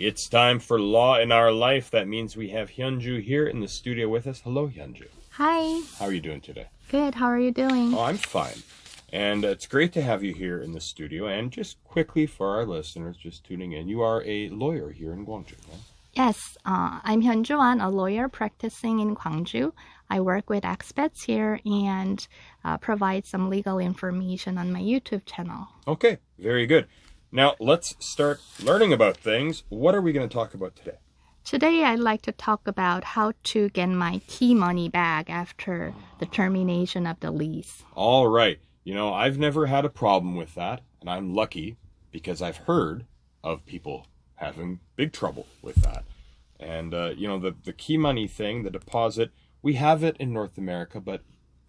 It's time for Law in Our Life. That means we have Hyunju here in the studio with us. Hello, Hyunju. Hi. How are you doing today? Good. How are you doing? Oh, I'm fine. And it's great to have you here in the studio. And just quickly for our listeners just tuning in, you are a lawyer here in Gwangju, right? Yes. I'm Hyunju, a lawyer practicing in Gwangju. I work with expats here and provide some legal information on my YouTube channel. Okay, very good. Now, let's start learning about things. What are we going to talk about today? Today, I'd like to talk about how to get my key money back after the termination of the lease. All right. You know, I've never had a problem with that, and I'm lucky because I've heard of people having big trouble with that. And, you know, the key money thing, the deposit, we have it in North America, but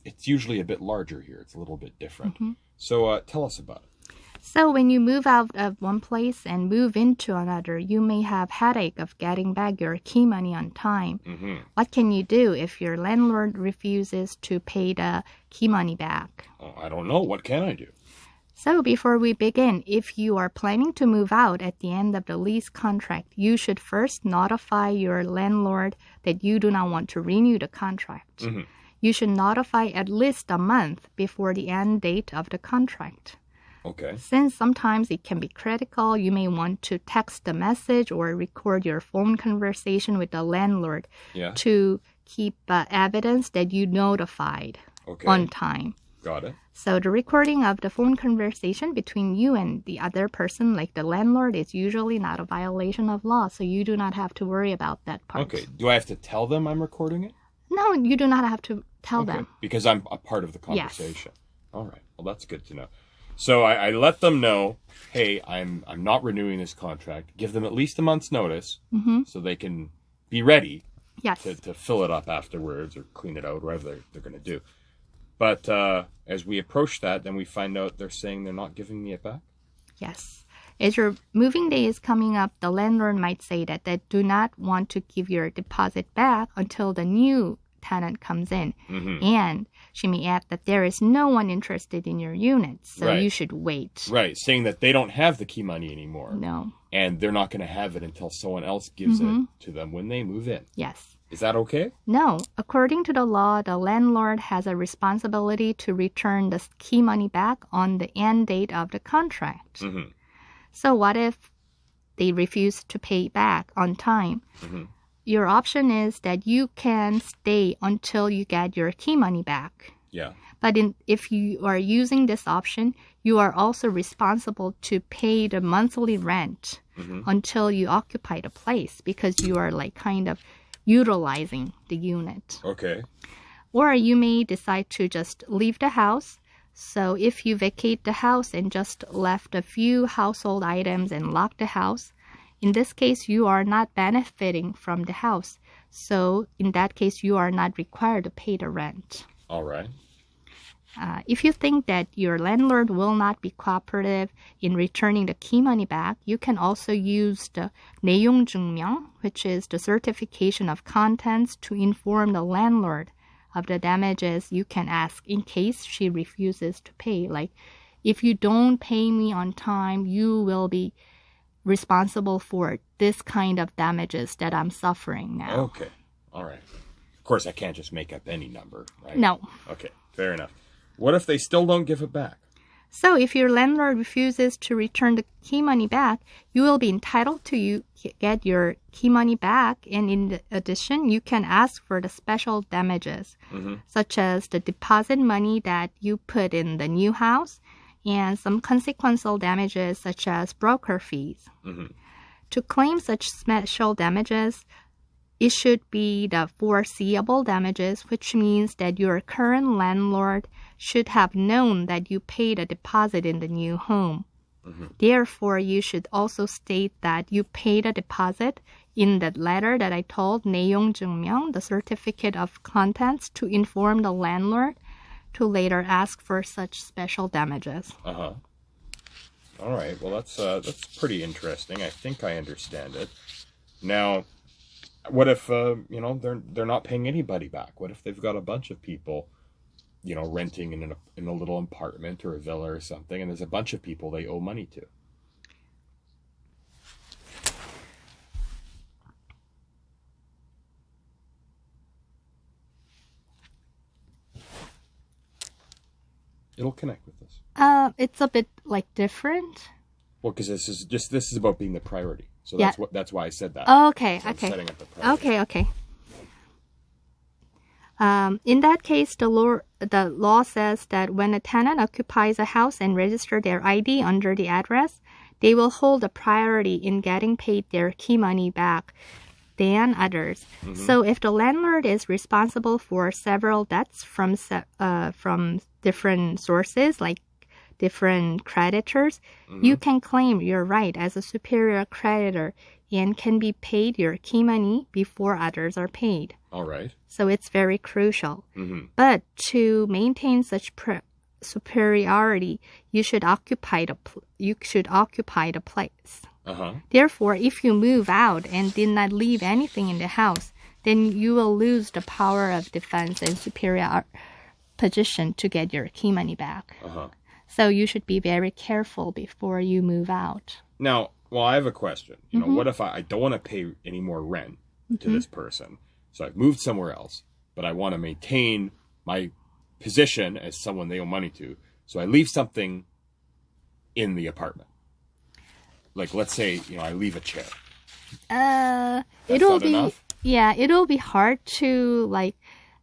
it's usually a bit larger here. It's a little bit different. Mm-hmm. So tell us about it. So when you move out of one place and move into another, you may have headache of getting back your key money on time. Mm-hmm. What can you do if your landlord refuses to pay the key money back? Oh, I don't know. What can I do? So before we begin, if you are planning to move out at the end of the lease contract, you should first notify your landlord that you do not want to renew the contract. Mm-hmm. You should notify at least a month before the end date of the contract. Okay. Since sometimes it can be critical, you may want to text the message or record your phone conversation with the landlord to keep evidence that you notified on time. Got it. So the recording of the phone conversation between you and the other person, like the landlord, is usually not a violation of law, so you do not have to worry about that part. Okay. Do I have to tell them I'm recording it? No, you do not have to tell them. Because I'm a part of the conversation. Yes. All right. Well, that's good to know. So I let them know, hey, I'm not renewing this contract. Give them at least a month's notice so they can be ready to fill it up afterwards or clean it out, whatever they're going to do. But as we approach that, then we find out they're saying they're not giving me it back? Yes. As your moving day is coming up, the landlord might say that they do not want to give your deposit back until the new tenant comes in. Mm-hmm. And she may add that there is no one interested in your unit, so you should wait. Right, saying that they don't have the key money anymore. No. And they're not going to have it until someone else gives it to them when they move in. Yes. Is that okay? No. According to the law, the landlord has a responsibility to return the key money back on the end date of the contract. Mm-hmm. So what if they refuse to pay back on time? Mm-hmm. Your option is that you can stay until you get your key money back. Yeah. But if you are using this option, you are also responsible to pay the monthly rent until you occupy the place because you are like kind of utilizing the unit. Okay. Or you may decide to just leave the house. So if you vacate the house and just left a few household items and lock the house, in this case, you are not benefiting from the house. So in that case, you are not required to pay the rent. All right. If you think that your landlord will not be cooperative in returning the key money back, you can also use the 내용 증명, which is the certification of contents, to inform the landlord of the damages you can ask in case she refuses to pay. Like, if you don't pay me on time, you will be responsible for this kind of damages that I'm suffering now. Okay. All right. Of course, I can't just make up any number, right? No. Okay. Fair enough. What if they still don't give it back? So if your landlord refuses to return the key money back, you will be entitled to get your key money back. And in addition, you can ask for the special damages, such as the deposit money that you put in the new house and some consequential damages such as broker fees. Mm-hmm. To claim such special damages, it should be the foreseeable damages, which means that your current landlord should have known that you paid a deposit in the new home. Mm-hmm. Therefore, you should also state that you paid a deposit in that letter that I told, 내용 증명, the certificate of contents, to inform the landlord to later ask for such special damages. Uh-huh. All right. Well, that's pretty interesting. I think I understand it. Now, what if they're not paying anybody back? What if they've got a bunch of people, renting in a little apartment or a villa or something, and there's a bunch of people they owe money to? It'll connect with this. It's a bit like different. Well, because this is about being the priority. So that's why I said that. Oh, okay, so okay. Setting up the priority. Okay. In that case, the law says that when a tenant occupies a house and registers their ID under the address, they will hold a priority in getting paid their key money back than others. So if the landlord is responsible for several debts from different sources, like different creditors, you can claim your right as a superior creditor and can be paid your key money before others are paid. All right. So it's very crucial. But to maintain such superiority, you should occupy the place. Therefore, if you move out and did not leave anything in the house, then you will lose the power of defense and superior position to get your key money back. So you should be very careful before you move out. Now, well, I have a question. You know, what if I don't want to pay any more rent to this person? So I've moved somewhere else, but I want to maintain my position as someone they owe money to. So I leave something in the apartment. Like, let's say, you know, I leave a chair. It'll be hard to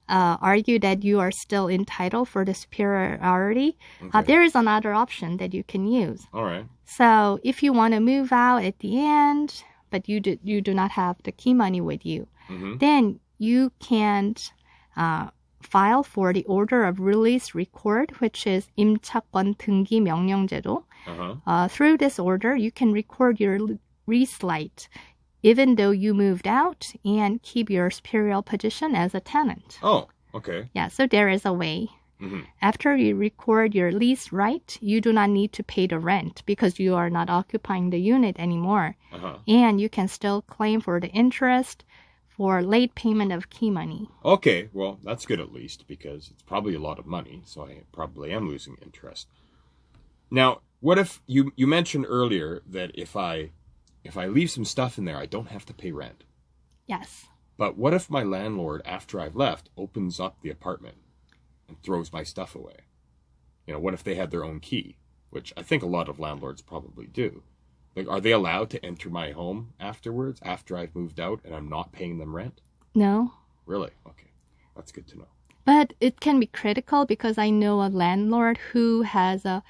argue that you are still entitled for the superiority. There is another option that you can use. All right. So if you want to move out at the end, but you do not have the key money with you, then you can file for the order of release record, which is 임차권 등기 명령제도. Through this order, you can record your lease right, even though you moved out, and keep your superior position as a tenant. Oh, okay. Yeah, so there is a way. After you record your lease right, you do not need to pay the rent because you are not occupying the unit anymore. And you can still claim for the interest for late payment of key money. Okay, well, that's good at least because it's probably a lot of money, so I probably am losing interest. Now, what if you mentioned earlier that if I leave some stuff in there, I don't have to pay rent? Yes. But what if my landlord, after I've left, opens up the apartment and throws my stuff away? You know, what if they had their own key? Which I think a lot of landlords probably do. Like, are they allowed to enter my home afterwards, after I've moved out and I'm not paying them rent? No. Really? Okay. That's good to know. But it can be critical because I know a landlord who has the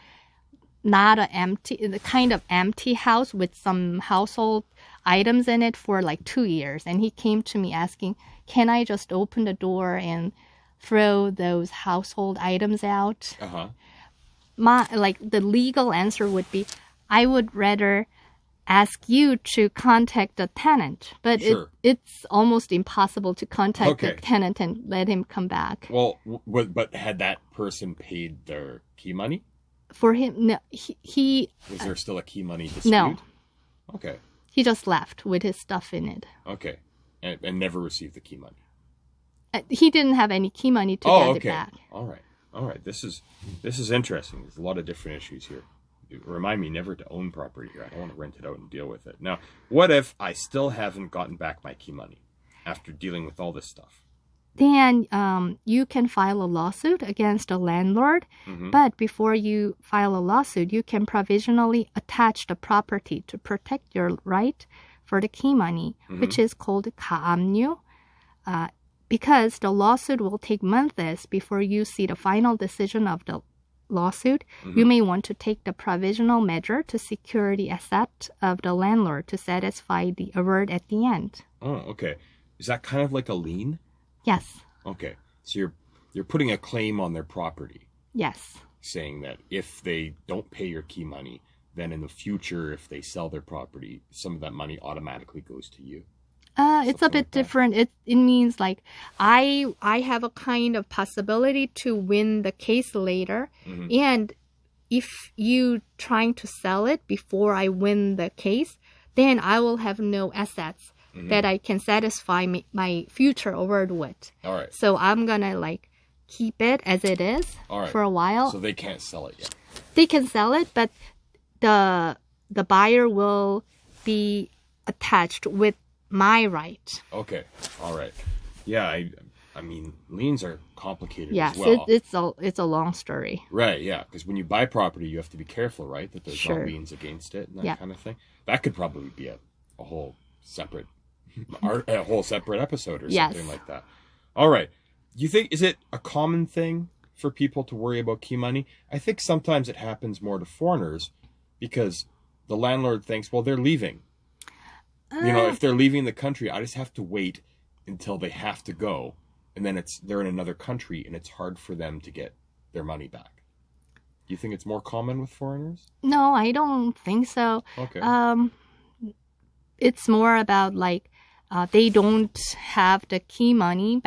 kind of empty house with some household items in it for like 2 years. And he came to me asking, can I just open the door and throw those household items out? The legal answer would be, I would rather ask you to contact the tenant, but it's almost impossible to contact the tenant and let him come back. Well, but had that person paid their key money? For him, no, he was there still a key money dispute? No. Okay. He just left with his stuff in it. Okay. And never received the key money? He didn't have any key money to get it back. All right. This is interesting. There's a lot of different issues here. Remind me never to own property here. I don't want to rent it out and deal with it. Now, what if I still haven't gotten back my key money after dealing with all this stuff? Then you can file a lawsuit against the landlord. But before you file a lawsuit, you can provisionally attach the property to protect your right for the key money, which is called 가압류. Because the lawsuit will take months before you see the final decision of the lawsuit, you may want to take the provisional measure to secure the asset of the landlord to satisfy the award at the end. Oh, okay. Is that kind of like a lien? Yes. Okay. So you're putting a claim on their property. Yes. Saying that if they don't pay your key money, then in the future, if they sell their property, some of that money automatically goes to you. It's a bit different. It means like I have a kind of possibility to win the case later. And if you trying to sell it before I win the case, then I will have no assets that I can satisfy my future award with. All right. So I'm going to keep it as it is for a while. So they can't sell it yet. They can sell it, but the buyer will be attached with my right. Okay. All right. Yeah, I mean, liens are complicated yes, as well. It's a long story. Right, yeah, because when you buy property, you have to be careful, right, that there's no liens against it and that kind of thing. That could probably be a whole separate episode or something like that. All right. Is it a common thing for people to worry about key money? I think sometimes it happens more to foreigners because the landlord thinks, well, they're leaving. If they're leaving the country, I just have to wait until they have to go. And then they're in another country and it's hard for them to get their money back. Do you think it's more common with foreigners? No, I don't think so. Okay. It's more about like they don't have the key money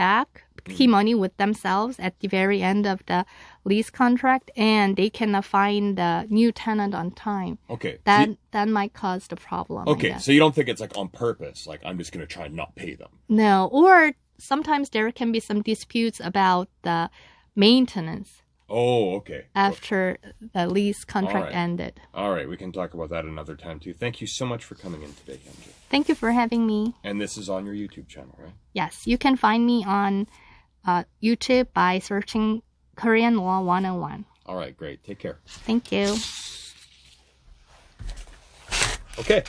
with themselves at the very end of the lease contract, and they cannot find the new tenant on time. Okay. That might cause the problem. Okay, so you don't think it's like on purpose, like I'm just going to try and not pay them? No, or sometimes there can be some disputes about the maintenance. Oh, okay. After the lease contract ended. All right, we can talk about that another time too. Thank you so much for coming in today, Hyunju. Thank you for having me. And this is on your YouTube channel, right? Yes, you can find me on YouTube by searching Korean Law 101. All right, great. Take care. Thank you. Okay.